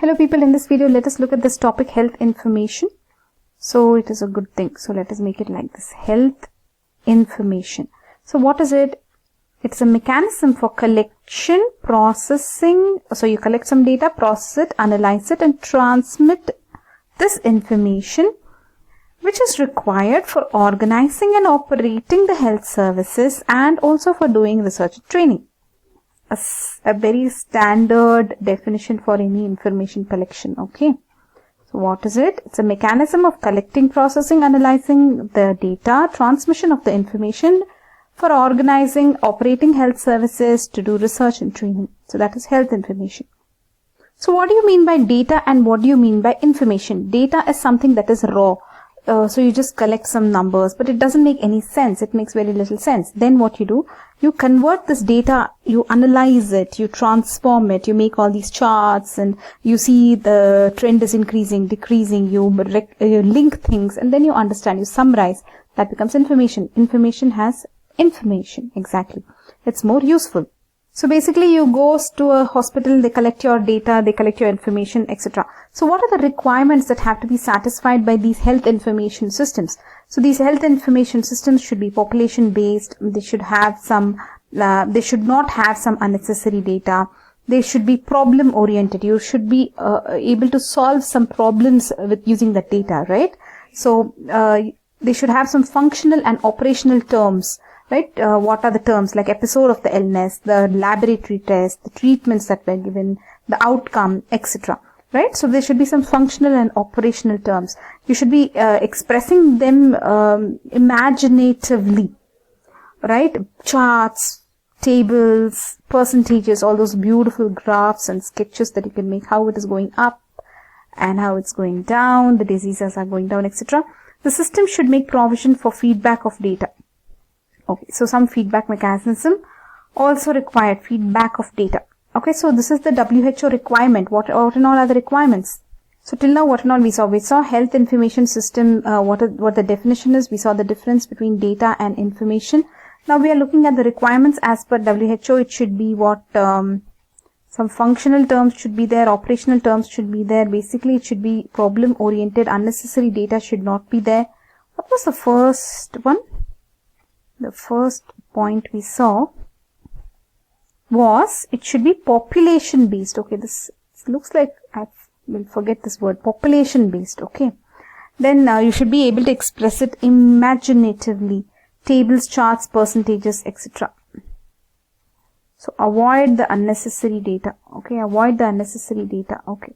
Hello people, in this video let us look at this topic, health information. So it is a good thing. So let us make it like this, health information. So what is it? It's a mechanism for collection, processing. So you collect some data, process it, analyze it and transmit this information which is required for organizing and operating the health services and also for doing research and training. A very standard definition for any information collection. Okay, so what is it? It's a mechanism of collecting, processing, analyzing the data, transmission of the information for organizing, operating health services to do research and training. So that is health information. So what do you mean by data and what do you mean by information? Data is something that is raw. So you just collect some numbers, but it doesn't make any sense. It makes very little sense. Then what you do, you convert this data, you analyze it, you transform it, you make all these charts and you see the trend is increasing, decreasing, you link things and then you understand, you summarize. That becomes information. Information has information. Exactly. It's more useful. So basically you go to a hospital, they collect your data, they collect your information, etc. So what are the requirements that have to be satisfied by these health information systems? So these health information systems should be population based. They should have some, they should not have some unnecessary data. They should be problem oriented. You should be able to solve some problems with using the data, right? So they should have some functional and operational terms. Right? What are the terms like episode of the illness, the laboratory test, the treatments that were given, the outcome, etc. Right? So there should be some functional and operational terms. You should be expressing them imaginatively. Right? Charts, tables, percentages, all those beautiful graphs and sketches that you can make, how it is going up and how it's going down, the diseases are going down, etc. The system should make provision for feedback of data. Okay, so some feedback mechanism also required, feedback of data. Okay, so this is the WHO requirement. What and all are the requirements? So till now, what and all we saw? We saw health information system, what the definition is. We saw the difference between data and information. Now we are looking at the requirements as per WHO. It should be what, some functional terms should be there, operational terms should be there. Basically, it should be problem oriented. Unnecessary data should not be there. What was the first one? The first point we saw was it should be population based. Okay, this looks like I will forget this word, population based. Okay, then you should be able to express it imaginatively, tables, charts, percentages, etc. So avoid the unnecessary data. Okay, avoid the unnecessary data. Okay,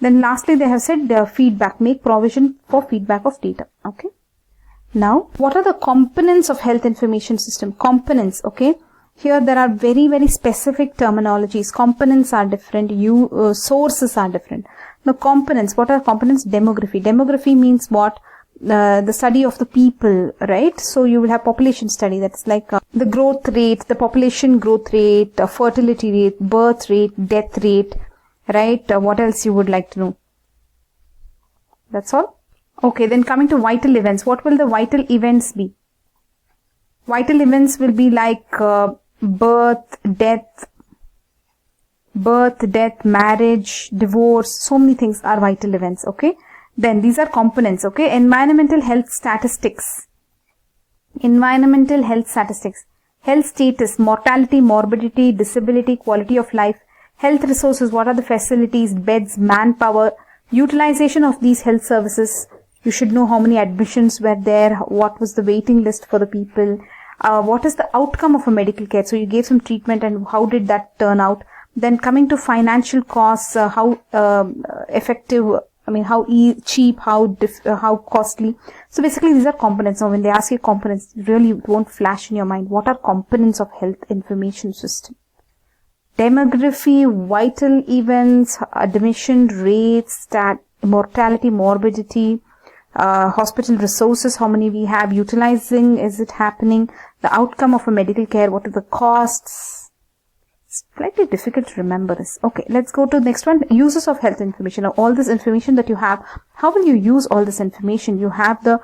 then lastly they have said feedback, make provision for feedback of data. Okay. Now, what are the components of health information system? Components, okay. Here there are very, very specific terminologies. Components are different. Sources are different. Now, components, what are components? Demography. Demography means what? The study of the people, right? So you will have population study. That's like the growth rate, the population growth rate, fertility rate, birth rate, death rate, right? What else you would like to know? That's all. Okay, then coming to vital events. What will the vital events be? Vital events will be like birth, death, marriage, divorce. So many things are vital events. Okay. Then these are components. Okay. Environmental health statistics. Environmental health statistics. Health status, mortality, morbidity, disability, quality of life. Health resources. What are the facilities, beds, manpower, utilization of these health services. You should know how many admissions were there, what was the waiting list for the people, what is the outcome of a medical care. So you gave some treatment and how did that turn out. Then coming to financial costs, how effective, I mean how cheap, how costly. So basically these are components. Now when they ask you components, really it won't flash in your mind. What are components of health information system? Demography, vital events, admission rates, mortality, morbidity, hospital resources, how many we have, utilizing, is it happening, the outcome of a medical care, what are the costs. It's slightly difficult to remember this. Okay, let's go to the next one, uses of health information. Now all this information that you have, how will you use all this information? You have the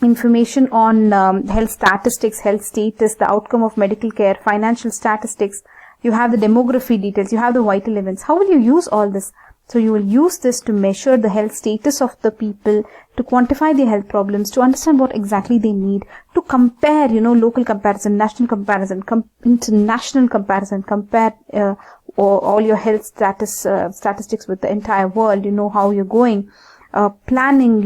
information on health statistics, health status, the outcome of medical care, financial statistics, you have the demography details, you have the vital events. How will you use all this? So you will use this to measure the health status of the people, to quantify their health problems, to understand what exactly they need, to compare, local comparison, national comparison, international comparison, compare all your health statistics with the entire world, how you're going. Planning,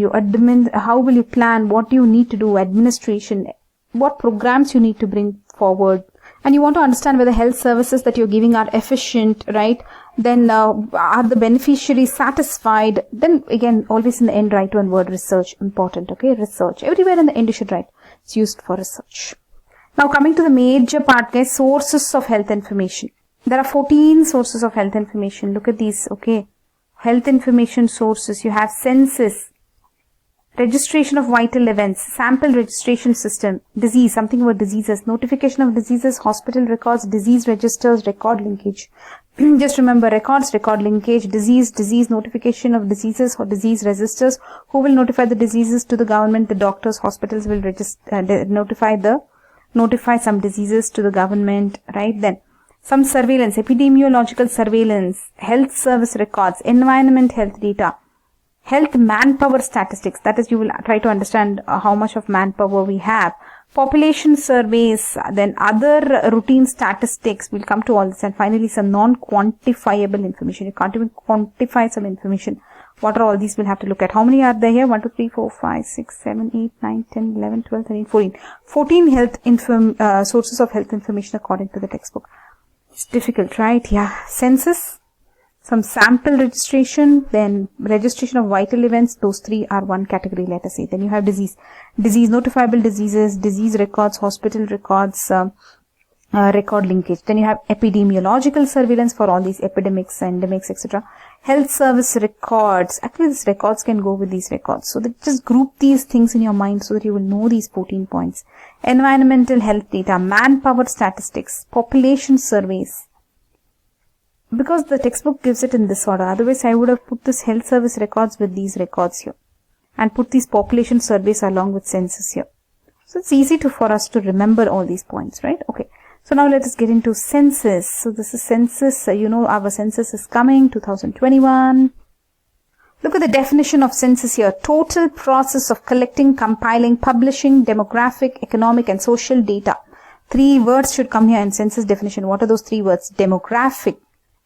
how will you plan, what do you need to do, administration, what programs you need to bring forward. And you want to understand whether health services that you're giving are efficient, right? Then are the beneficiaries satisfied? Then again, always in the end, write one word, research. Important, okay? Research. Everywhere in the end you should write. It's used for research. Now coming to the major part, guys, sources of health information. There are 14 sources of health information. Look at these, okay? Health information sources. You have census, registration of vital events, sample registration system, disease, something about diseases, notification of diseases, hospital records, disease registers, record linkage. Just remember, records, record linkage, disease, notification of diseases or disease registers. Who will notify the diseases to the government? The doctors, hospitals will notify some diseases to the government, right? Then some surveillance, epidemiological surveillance, health service records, environment health data, health manpower statistics. That is, you will try to understand how much of manpower we have. Population surveys, then other routine statistics. We'll come to all this. And finally, some non-quantifiable information. You can't even quantify some information. What are all these? We'll have to look at. How many are there here? 1, 2, 3, 4, 5, 6, 7, 8, 9, 10, 11, 12, 13, 14. 14 sources of health information according to the textbook. It's difficult, right? Yeah. Census, some sample registration, then registration of vital events. Those 3 are one category, let us say. Then you have disease, notifiable diseases, disease records, hospital records, record linkage. Then you have epidemiological surveillance for all these epidemics, endemics, etc. Health service records. Actually, these records can go with these records. So just group these things in your mind so that you will know these 14 points. Environmental health data, manpower statistics, population surveys. Because the textbook gives it in this order. Otherwise, I would have put this health service records with these records here. And put these population surveys along with census here. So it's easy for us to remember all these points, right? Okay. So now let us get into census. So this is census. Our census is coming, 2021. Look at the definition of census here. Total process of collecting, compiling, publishing demographic, economic and social data. 3 words should come here in census definition. What are those 3 words? Demographic,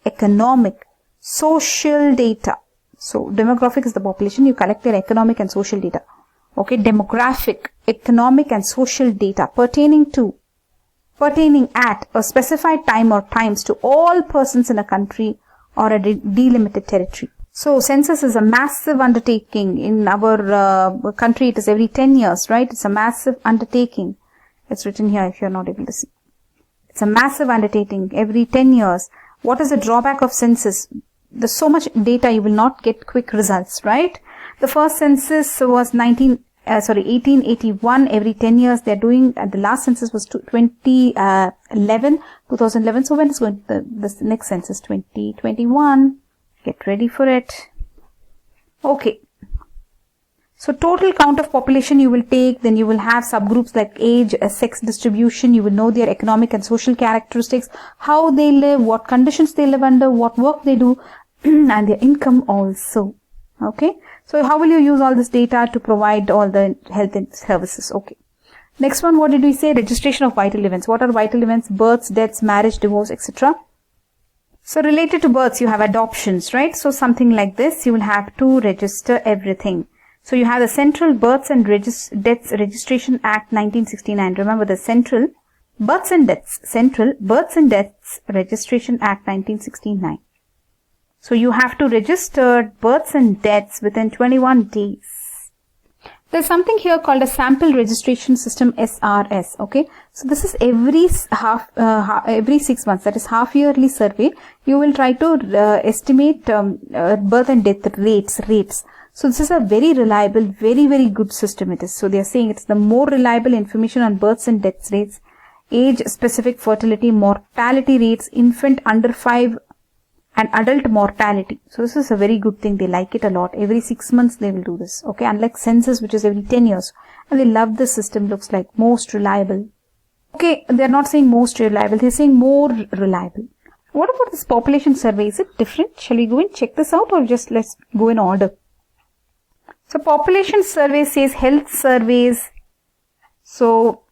economic, social data. So demographic is the population. You collect their economic and social data. Okay, demographic, economic and social data pertaining at a specified time or times to all persons in a country or a delimited territory. So census is a massive undertaking. In our country, it is every 10 years, right? It's a massive undertaking. It's written here if you're not able to see. It's a massive undertaking every 10 years. What is the drawback of census? There's so much data, you will not get quick results, right? The first census was 1881. Every 10 years they're doing, and the last census was 2011. So when is going the next census? 2021. Get ready for it. Okay. So total count of population you will take, then you will have subgroups like age, sex distribution, you will know their economic and social characteristics, how they live, what conditions they live under, what work they do, and their income also. Okay. So how will you use all this data to provide all the health services? Okay. Next one, what did we say? Registration of vital events. What are vital events? Births, deaths, marriage, divorce, etc. So related to births, you have adoptions, right? So something like this, you will have to register everything. So you have the Central Births and Deaths Registration Act 1969. Remember the Central Births and Deaths Registration Act 1969. So you have to register births and deaths within 21 days. There's something here called a sample registration system, SRS. Okay. So this is every 6 months, that is half yearly survey. You will try to estimate birth and death rates. So this is a very reliable, very, very good system it is. So they are saying it's the more reliable information on births and death rates, age-specific fertility, mortality rates, infant under 5 and adult mortality. So this is a very good thing. They like it a lot. Every 6 months they will do this. Okay. Unlike census, which is every 10 years. And they love this system. Looks like most reliable. Okay. They're not saying most reliable. They're saying more reliable. What about this population survey? Is it different? Shall we go and check this out, or just let's go in order? So population survey says health surveys. So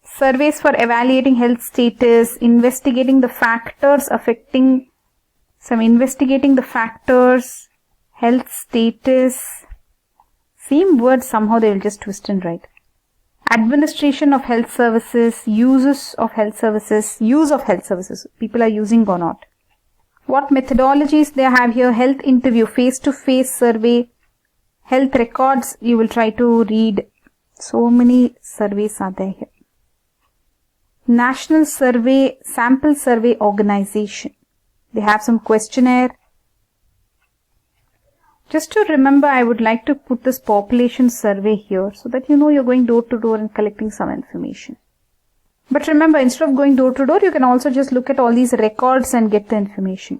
surveys for evaluating health status, investigating the factors, health status. Same word, somehow they will just twist and write. Administration of health services, use of health services, people are using or not. What methodologies they have here? Health interview, face-to-face survey, health records, you will try to read. So many surveys are there here. National Survey, Sample Survey Organization. They have some questionnaire. Just to remember, I would like to put this population survey here so that you know you're going door to door and collecting some information. But remember, instead of going door to door, you can also just look at all these records and get the information.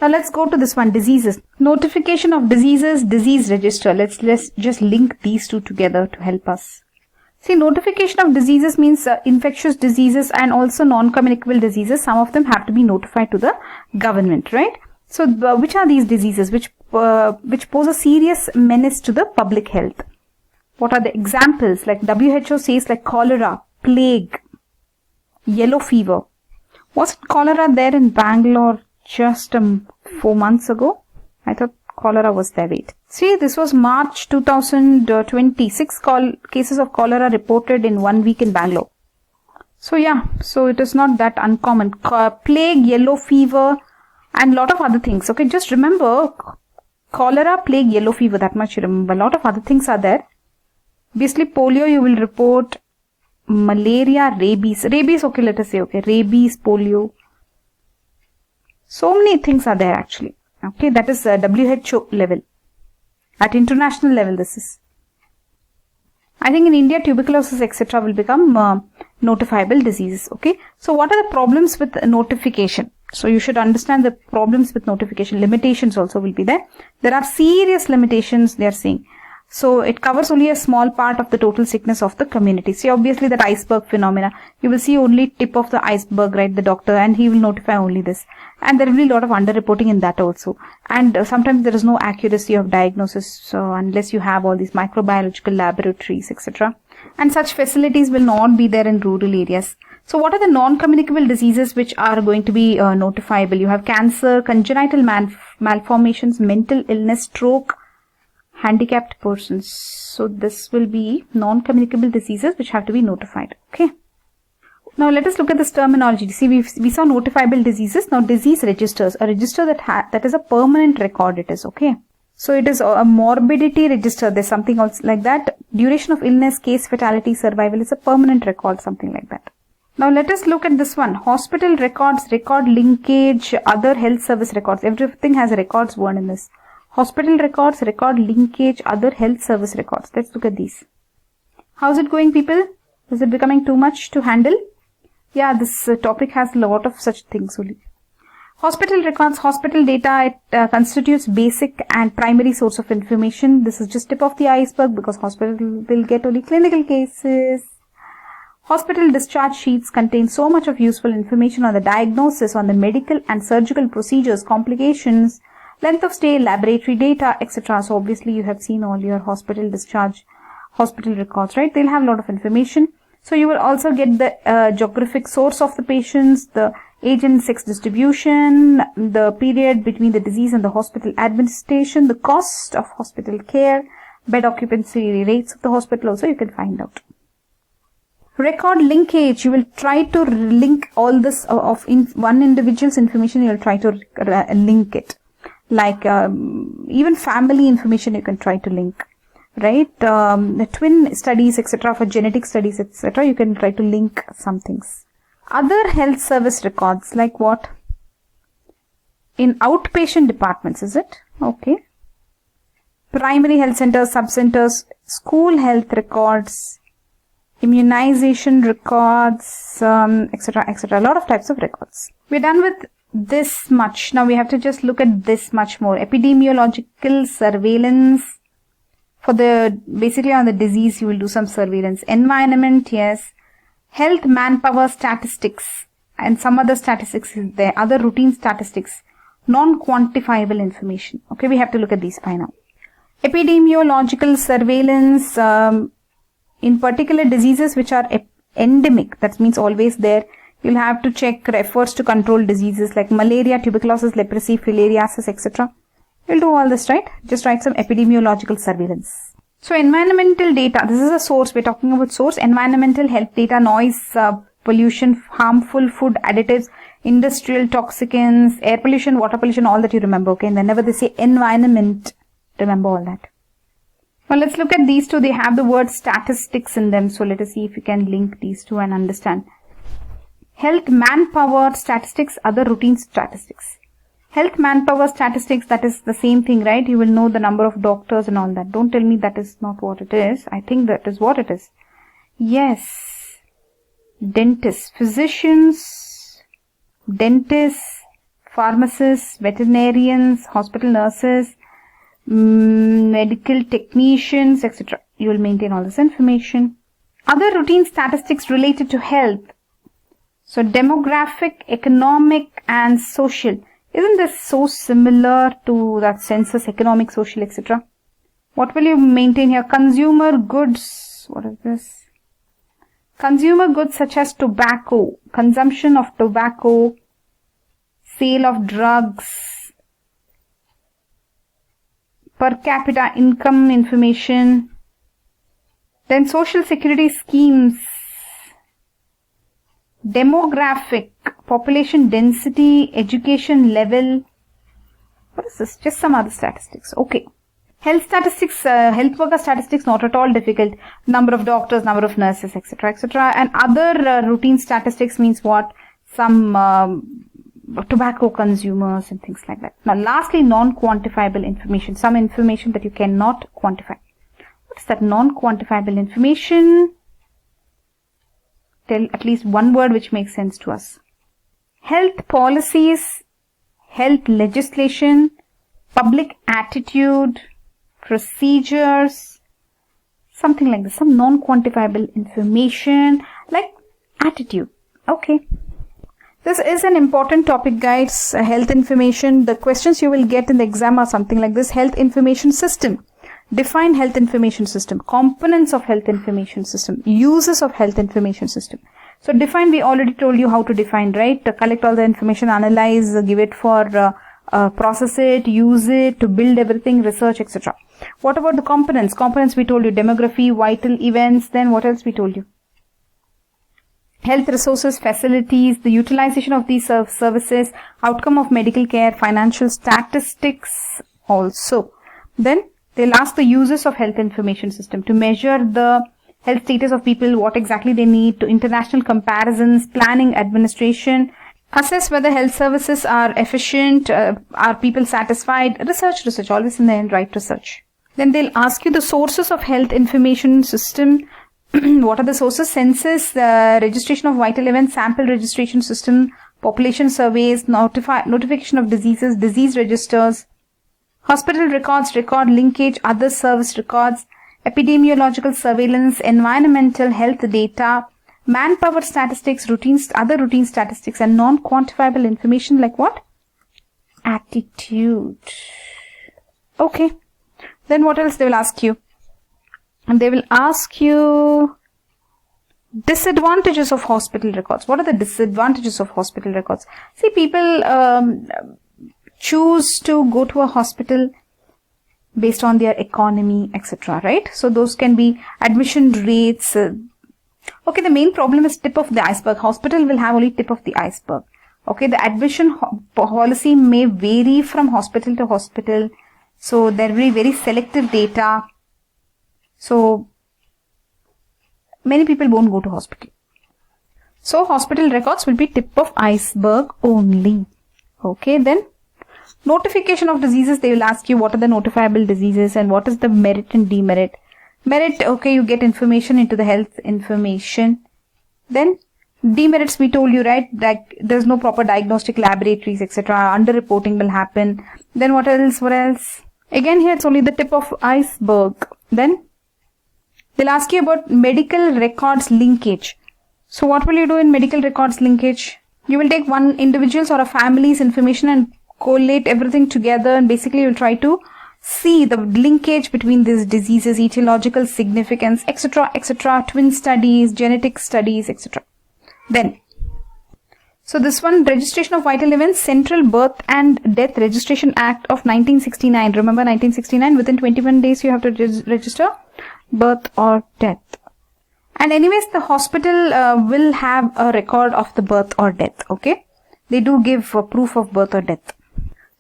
Now let's go to this one, diseases. Notification of diseases, disease register. Let's just link these two together to help us. See, notification of diseases means infectious diseases and also non-communicable diseases. Some of them have to be notified to the government, right? So which are these diseases which pose a serious menace to the public health? What are the examples? Like WHO says, like cholera, plague, yellow fever. Was cholera there in Bangalore just 4 months ago? I thought cholera was there. Wait. See, this was March 2020. 6 cases of cholera reported in 1 week in Bangalore. So yeah, so it is not that uncommon. Plague, yellow fever, and lot of other things. Okay, just remember cholera, plague, yellow fever, that much you remember. A lot of other things are there. Obviously, polio you will report, malaria, rabies. Rabies, okay, let us say, okay, rabies, polio. So many things are there actually. Okay, that is WHO level. At international level, this is. I think in India, tuberculosis, etc. will become notifiable diseases. Okay, so what are the problems with notification? So you should understand the problems with notification. Limitations also will be there. There are serious limitations they are saying. So it covers only a small part of the total sickness of the community. See, obviously that iceberg phenomena, you will see only tip of the iceberg, right? The doctor, and he will notify only this. And there will be a lot of underreporting in that also. And sometimes there is no accuracy of diagnosis unless you have all these microbiological laboratories, etc. And such facilities will not be there in rural areas. So what are the non-communicable diseases which are going to be notifiable? You have cancer, congenital malformations, mental illness, stroke, handicapped persons. So this will be non-communicable diseases which have to be notified. Okay. Now let us look at this terminology. See, we saw notifiable diseases. Now disease registers. A register that is a permanent record it is. Okay. So it is a morbidity register. There's something else like that. Duration of illness, case fatality, survival is a permanent record, something like that. Now let us look at this one. Hospital records, record linkage, other health service records. Everything has a records word in this. Hospital records, record linkage, other health service records. Let's look at these. How's it going, people? Is it becoming too much to handle? Yeah, this topic has a lot of such things only. Hospital records, hospital data, it constitutes basic and primary source of information. This is just tip of the iceberg because hospital will get only clinical cases. Hospital discharge sheets contain so much of useful information on the diagnosis, on the medical and surgical procedures, complications, length of stay, laboratory data, etc. So obviously you have seen all your hospital discharge, hospital records, right? They'll have a lot of information. So you will also get the geographic source of the patients, the age and sex distribution, the period between the disease and the hospital administration, the cost of hospital care, bed occupancy rates of the hospital also you can find out. Record linkage, you will try to link all this of one individual's information, you will try to link it. Like even family information you can try to link, right? The twin studies, etc. for genetic studies, etc. you can try to link some things. Other health service records, like what? In outpatient departments, is it? Okay. Primary health centers, sub-centers, school health records, immunization records, etc., etc. A lot of types of records. We're done with this much. Now we have to just look at this much more. Epidemiological surveillance. For the, basically on the disease, you will do some surveillance. Environment, yes. Health, manpower, statistics. and some other statistics is there, other routine statistics, non-quantifiable information. Okay, we have to look at these by now. Epidemiological surveillance, in particular diseases which are endemic, that means always there, you'll have to check efforts to control diseases like malaria, tuberculosis, leprosy, filariasis, etc. You'll do all this, right? Just write some epidemiological surveillance. So environmental data, this is a source, we're talking about source, environmental health data, noise, pollution, harmful food additives, industrial toxicants, air pollution, water pollution, all that you remember, okay? And whenever they say environment, remember all that. Now let's look at these two. They have the word statistics in them. So let us see if we can link these two and understand. Health manpower statistics, other routine statistics. Health manpower statistics, that is the same thing, right? You will know the number of doctors and all that. Don't tell me that is not what it is. I think that is what it is. Yes. Dentists, physicians, dentists, pharmacists, veterinarians, hospital nurses, medical technicians, etc. You will maintain all this information. Other routine statistics related to health. So demographic, economic and social. Isn't this so similar to that census, economic, social, etc.? What will you maintain here? Consumer goods. What is this? Consumer goods such as tobacco, consumption of tobacco, sale of drugs, per capita income information, then social security schemes, demographic, population density, education level. What is this? Just some other statistics. Okay. Health statistics, health worker statistics, not at all difficult. Number of doctors, number of nurses, etc., etc. And other routine statistics means what? Some tobacco consumers and things like that. Now, lastly, non-quantifiable information. Some information that you cannot quantify. What is that non-quantifiable information? Tell at least one word which makes sense to us. Health policies, health legislation, public attitude, procedures, something like this. Some non-quantifiable information like attitude. Okay. This is an important topic, guys. Health information. The questions you will get in the exam are something like this. Health information system. Define health information system. Components of health information system. Uses of health information system. So define, we already told you how to define, right? To collect all the information, analyze, give it for process it, use it, to build everything, research, etc. What about the components? Components we told you, demography, vital events, then what else we told you? Health resources, facilities, the utilization of these services, outcome of medical care, financial statistics also. Then they'll ask the uses of health information system to measure the health status of people, what exactly they need, to international comparisons, planning, administration, assess whether health services are efficient, are people satisfied, research, always in the end, write research. Then they'll ask you the sources of health information system. What are the sources? Census, registration of vital events, sample registration system, population surveys, notification of diseases, disease registers, hospital records, record linkage, other service records, epidemiological surveillance, environmental health data, manpower statistics, other routine statistics, and non-quantifiable information like what? Attitude. Okay. Then what else they will ask you? And they will ask you disadvantages of hospital records. What are the disadvantages of hospital records? See, people choose to go to a hospital based on their economy, etc., right? So those can be admission rates. Okay, the main problem is tip of the iceberg. Hospital will have only tip of the iceberg. Okay, the admission policy may vary from hospital to hospital. So there will be very selective data. So many people won't go to hospital. So hospital records will be tip of iceberg only. Okay, then notification of diseases, they will ask you what are the notifiable diseases and what is the merit and demerit. Merit, okay, you get information into the health information. Then demerits, we told you, right, like there's no proper diagnostic laboratories, etc. Underreporting will happen. Then what else? Again, here it's only the tip of iceberg. Then they'll ask you about medical records linkage. So what will you do in medical records linkage? You will take one individual's or a family's information and collate everything together, and basically you'll try to see the linkage between these diseases, etiological significance, etc., etc., twin studies, genetic studies, etc. Then, so this one, Registration of Vital Events, Central Birth and Death Registration Act of 1969. Remember 1969, within 21 days you have to register birth or death. And anyways, the hospital will have a record of the birth or death, okay? They do give proof of birth or death.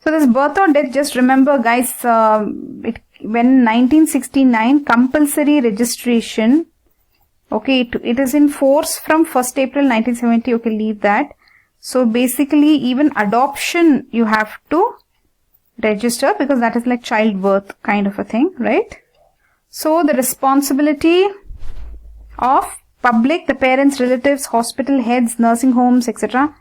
So this birth or death, just remember guys, when 1969, compulsory registration, okay, it is in force from 1st April 1970, okay, leave that. So basically, even adoption you have to register, because that is like childbirth kind of a thing, right? So the responsibility of public, the parents, relatives, hospital heads, nursing homes, etc.,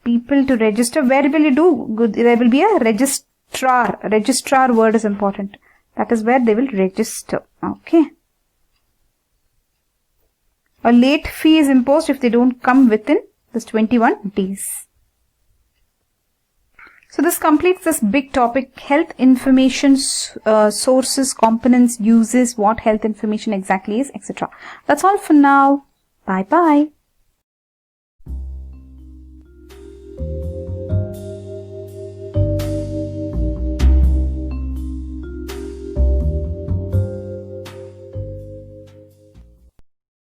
people to register. Where will you do? There will be a registrar. Registrar word is important. That is where they will register. Okay. A late fee is imposed if they don't come within this 21 days. So this completes this big topic, health information sources, components, uses, what health information exactly is, etc. That's all for now. Bye bye.